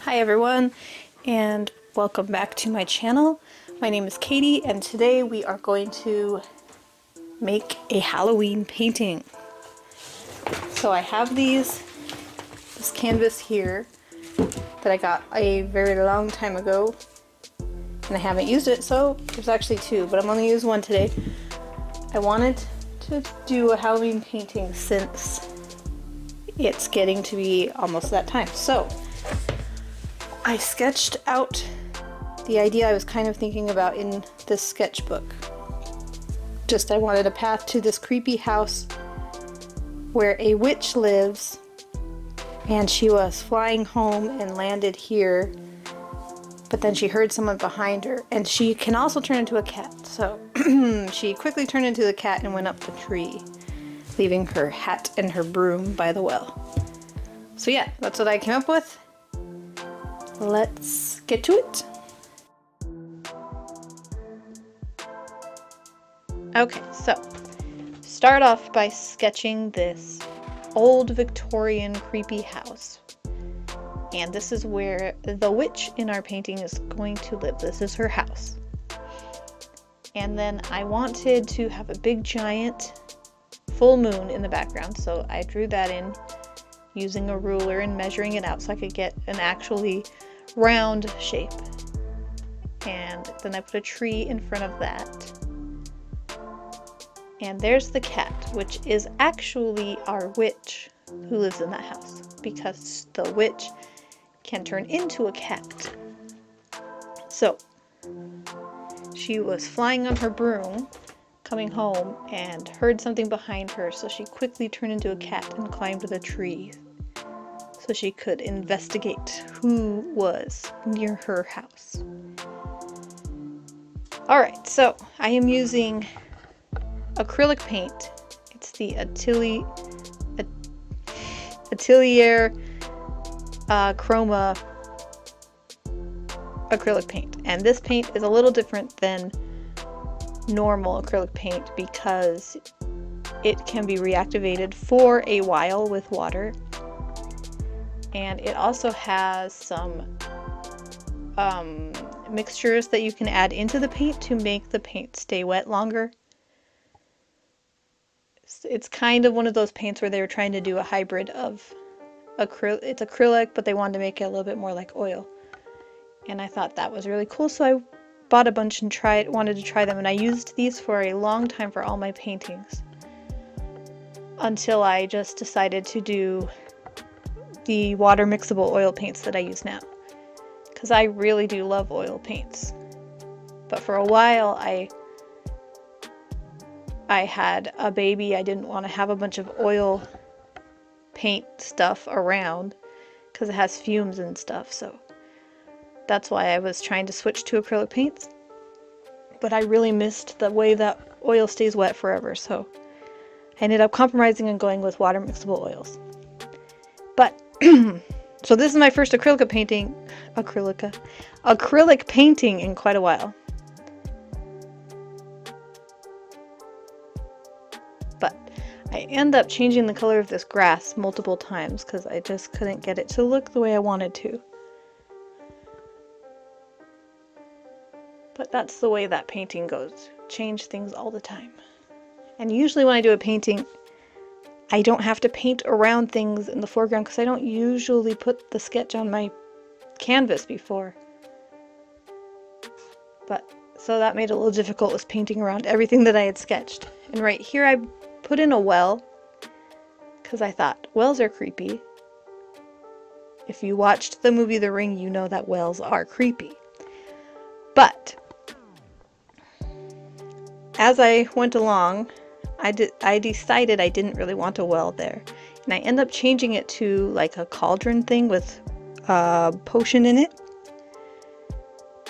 Hi everyone, and welcome back to my channel. My name is Katie, and today we are going to make a Halloween painting. So I have this canvas here that I got a very long time ago, and I haven't used it, so there's actually two, but I'm only using one today. I wanted to do a Halloween painting since it's getting to be almost that time. So I sketched out the idea I was kind of thinking about in this sketchbook. I wanted a path to this creepy house where a witch lives, and she was flying home and landed here, but then she heard someone behind her, and she can also turn into a cat. So she quickly turned into the cat and went up the tree, leaving her hat and her broom by the well. So yeah, that's what I came up with. Let's get to it. Okay, so start off by sketching this old Victorian creepy house. And this is where the witch in our painting is going to live. This is her house. And then I wanted to have a big giant full moon in the background, so I drew that in using a ruler and measuring it out so I could get an actually round shape. And then I put a tree in front of that. And there's the cat, which is actually our witch who lives in that house, because the witch can turn into a cat. So she was flying on her broom coming home and heard something behind her, so she quickly turned into a cat and climbed the tree so she could investigate who was near her house. Alright, so I am using acrylic paint. It's the Atelier Chroma acrylic paint. And this paint is a little different than normal acrylic paint because it can be reactivated for a while with water. And it also has some mixtures that you can add into the paint to make the paint stay wet longer. It's kind of one of those paints where they were trying to do a hybrid of it's acrylic, but they wanted to make it a little bit more like oil. And I thought that was really cool, so I bought a bunch and wanted to try them, and I used these for a long time for all my paintings. Until I just decided to do the water mixable oil paints that I use now, because I really do love oil paints. But for a while I had a baby. I didn't want to have a bunch of oil paint stuff around because it has fumes and stuff, so that's why I was trying to switch to acrylic paints. But I really missed the way that oil stays wet forever, so I ended up compromising and going with water mixable oils. But so this is my first acrylic painting in quite a while. But I end up changing the color of this grass multiple times because I just couldn't get it to look the way I wanted to. But that's the way that painting goes. Change things all the time. And usually when I do a painting, I don't have to paint around things in the foreground because I don't usually put the sketch on my canvas before. But so that made it a little difficult with painting around everything that I had sketched. And right here I put in a well because I thought wells are creepy. If you watched the movie The Ring, you know that wells are creepy. But as I went along, I decided I didn't really want a well there, and I ended up changing it to like a cauldron thing with a potion in it.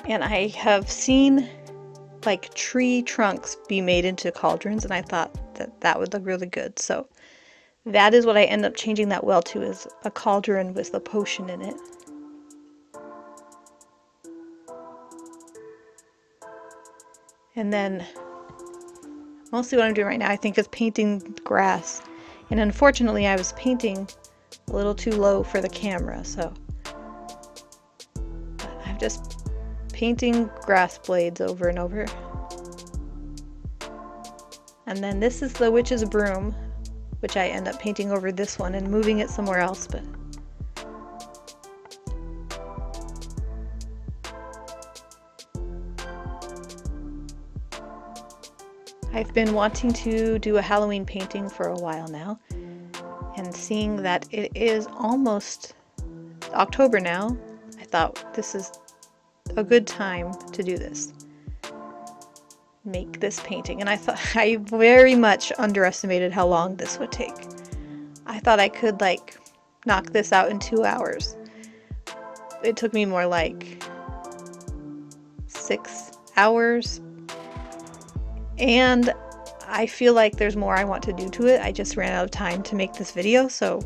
And I have seen like tree trunks be made into cauldrons, and I thought that would look really good, so that is what I end up changing that well to, is a cauldron with the potion in it. And then mostly what I'm doing right now, I think, is painting grass. And unfortunately, I was painting a little too low for the camera, so I'm just painting grass blades over and over. And then this is the witch's broom, which I end up painting over this one and moving it somewhere else, but I've been wanting to do a Halloween painting for a while now, and seeing that it is almost October now, I thought this is a good time to do this. Make this painting. And I thought I very much underestimated how long this would take. I thought I could like knock this out in 2 hours. It took me more like 6 hours. And I feel like there's more I want to do to it. I just ran out of time to make this video, so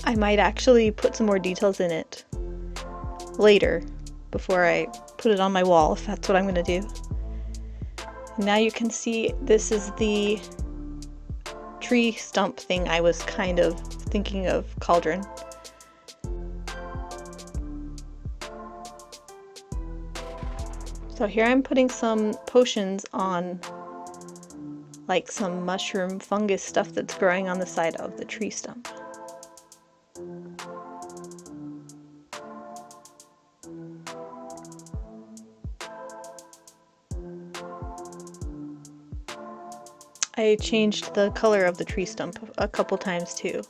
I might actually put some more details in it later before I put it on my wall, if that's what I'm going to do. Now you can see this is the tree stump thing I was kind of thinking of cauldron. So here I'm putting some potions on like some mushroom fungus stuff that's growing on the side of the tree stump. I changed the color of the tree stump a couple times too.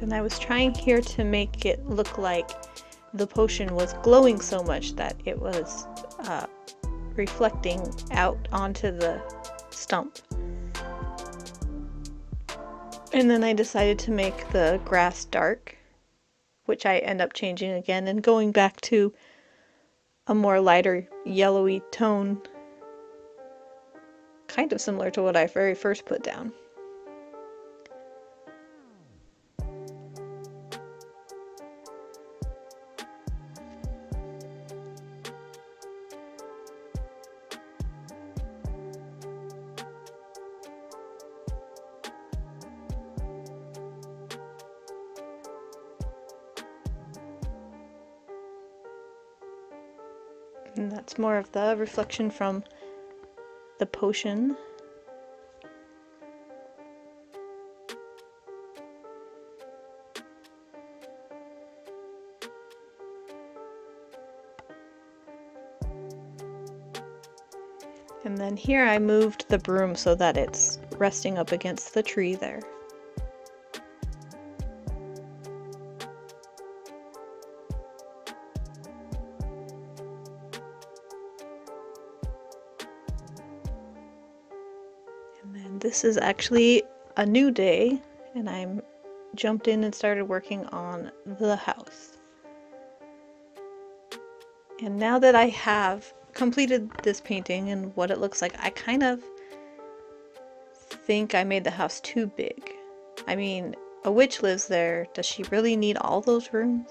And I was trying here to make it look like the potion was glowing so much that it was reflecting out onto the stump. And then I decided to make the grass dark, which I end up changing again and going back to a more lighter yellowy tone, kind of similar to what I very first put down. And that's more of the reflection from the potion. And then here I moved the broom so that it's resting up against the tree there. And then this is actually a new day, and I'm jumped in and started working on the house. And now that I have completed this painting and what it looks like, I kind of think I made the house too big. I mean, a witch lives there. Does she really need all those rooms?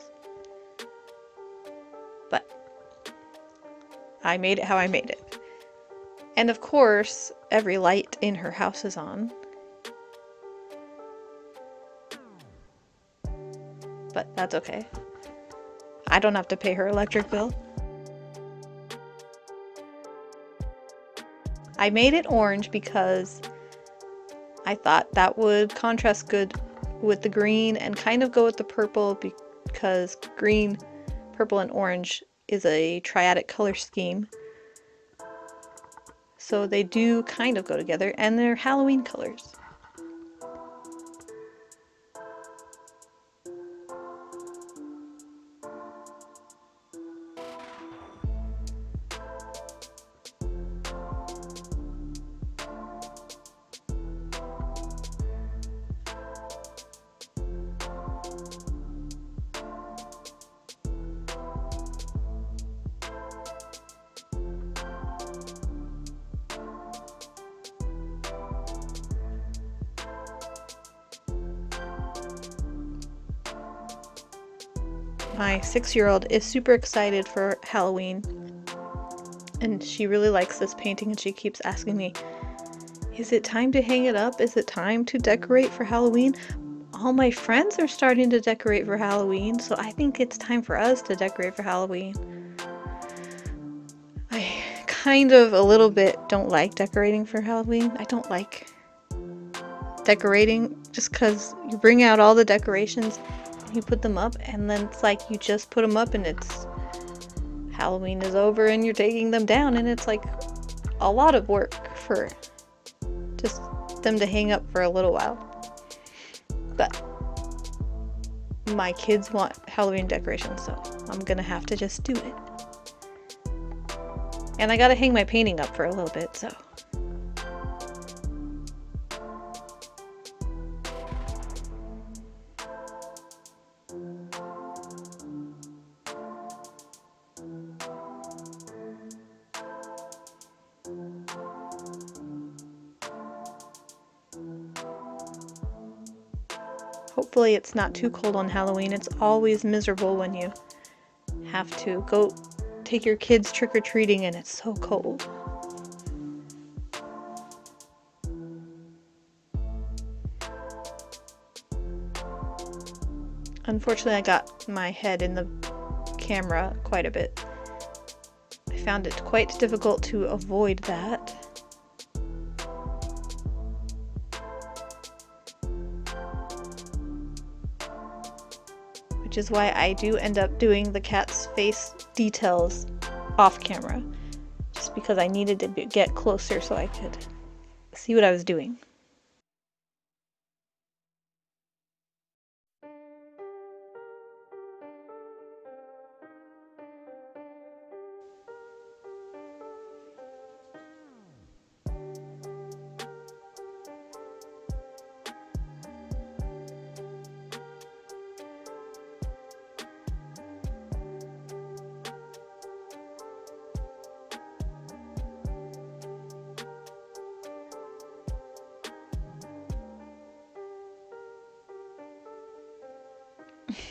But I made it how I made it. And of course, every light in her house is on. But that's okay. I don't have to pay her electric bill. I made it orange because I thought that would contrast good with the green and kind of go with the purple, because green, purple, and orange is a triadic color scheme. So they do kind of go together, and they're Halloween colors. my 6-year-old is super excited for Halloween, and she really likes this painting, and she keeps asking me, is it time to hang it up? Is it time to decorate for Halloween? All my friends are starting to decorate for Halloween, so I think it's time for us to decorate for Halloween. I kind of a little bit don't like decorating for Halloween. I don't like decorating just because you bring out all the decorations, you put them up, and then it's like you just put them up and it's Halloween is over and you're taking them down, and it's like a lot of work for just them to hang up for a little while. But my kids want Halloween decorations, so I'm gonna have to just do it. And I gotta hang my painting up for a little bit, so. Hopefully it's not too cold on Halloween. It's always miserable when you have to go take your kids trick-or-treating and it's so cold. Unfortunately, I got my head in the camera quite a bit. I found it quite difficult to avoid that. Which is why I do end up doing the cat's face details off camera, just because I needed to get closer so I could see what I was doing.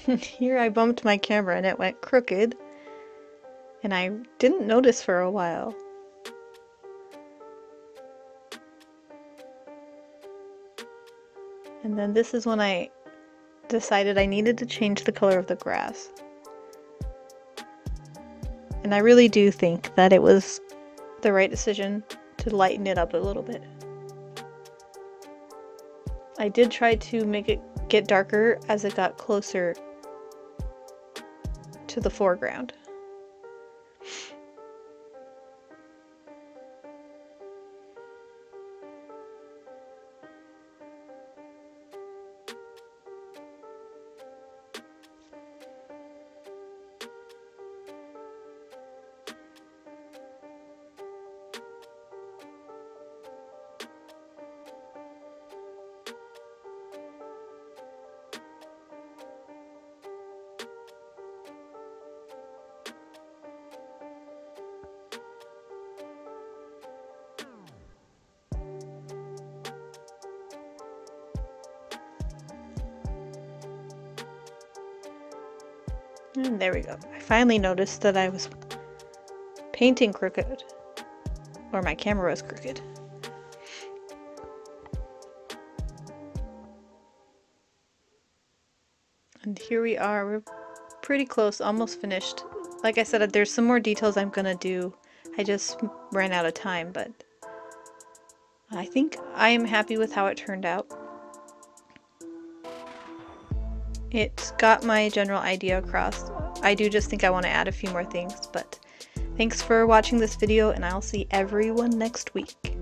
Here I bumped my camera and it went crooked, and I didn't notice for a while. And then this is when I decided I needed to change the color of the grass. And I really do think that it was the right decision to lighten it up a little bit. I did try to make it get darker as it got closer to the foreground. And there we go. I finally noticed that I was painting crooked, or my camera was crooked. And here we are. We're pretty close, almost finished. Like I said, there's some more details I'm gonna do. I just ran out of time, but I think I am happy with how it turned out. It's got my general idea across. I do just think I want to add a few more things, but thanks for watching this video, and I'll see everyone next week.